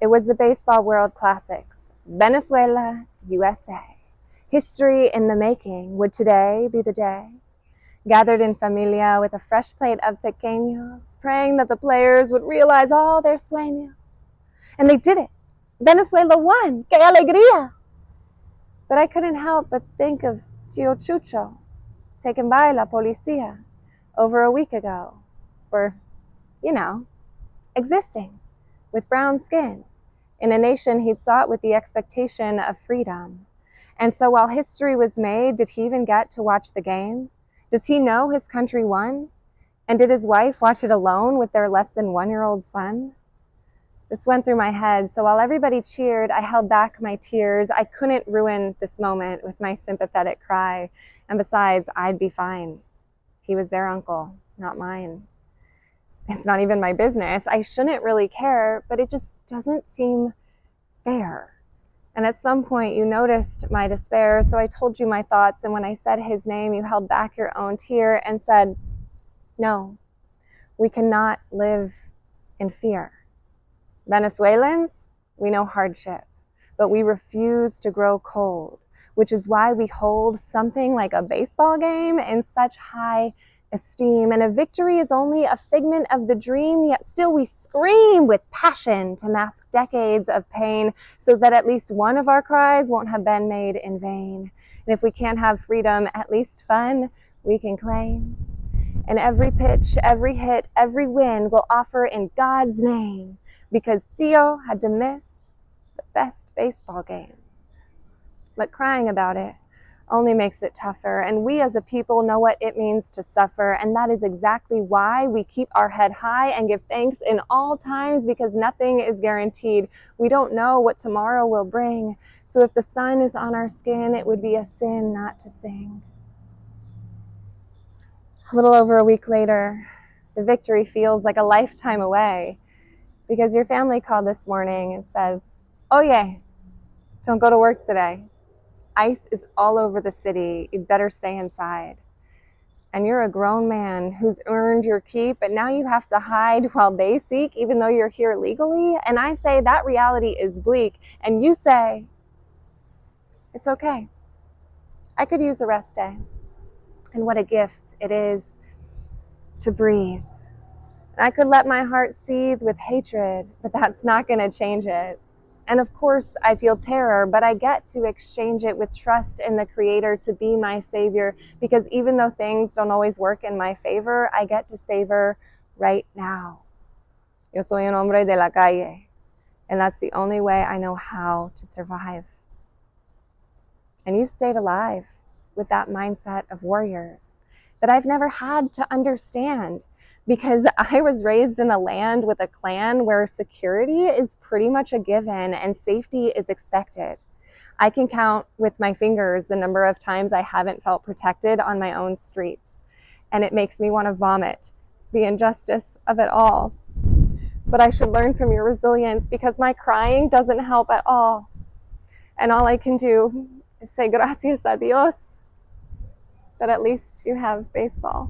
It was the Baseball World Classics, Venezuela, USA. History in the making. Would today be the day? Gathered in familia with a fresh plate of tequeños, praying that the players would realize all their sueños. And they did it. Venezuela won. ¡Qué alegría! But I couldn't help but think of Tío Chucho, taken by la policía over a week ago, for, existing with brown skin in a nation he'd sought with the expectation of freedom. And so while history was made, did he even get to watch the game? Does he know his country won? And did his wife watch it alone with their less than 1-year-old son? This went through my head, so while everybody cheered, I held back my tears. I couldn't ruin this moment with my sympathetic cry. And besides, I'd be fine. He was their uncle, not mine. It's not even my business. I shouldn't really care, but it just doesn't seem fair. And at some point you noticed my despair, so I told you my thoughts, and when I said his name, you held back your own tear and said, no, we cannot live in fear. Venezuelans, we know hardship, but we refuse to grow cold, which is why we hold something like a baseball game in such high esteem. And a victory is only a figment of the dream, yet still we scream with passion to mask decades of pain so that at least one of our cries won't have been made in vain. And if we can't have freedom, at least fun we can claim. And every pitch, every hit, every win we'll offer in God's name, because Tío had to miss the best baseball game. But crying about it only makes it tougher, and we as a people know what it means to suffer, and that is exactly why we keep our head high and give thanks in all times, because nothing is guaranteed. We don't know what tomorrow will bring, so if the sun is on our skin, it would be a sin not to sing. A little over a week later, the victory feels like a lifetime away, because your family called this morning and said, oh yeah, don't go to work today. ICE is all over the city. You'd better stay inside. And you're a grown man who's earned your keep, and now you have to hide while they seek, even though you're here legally. And I say that reality is bleak. And you say, it's okay. I could use a rest day. And what a gift it is to breathe. And I could let my heart seethe with hatred, but that's not going to change it. And of course, I feel terror, but I get to exchange it with trust in the Creator to be my Savior, because even though things don't always work in my favor, I get to savor right now. Yo soy un hombre de la calle, and that's the only way I know how to survive. And you've stayed alive with that mindset of warriors that I've never had to understand, because I was raised in a land with a clan where security is pretty much a given and safety is expected. I can count with my fingers the number of times I haven't felt protected on my own streets, and it makes me want to vomit the injustice of it all. But I should learn from your resilience, because my crying doesn't help at all. And all I can do is say gracias a Dios that at least you have baseball.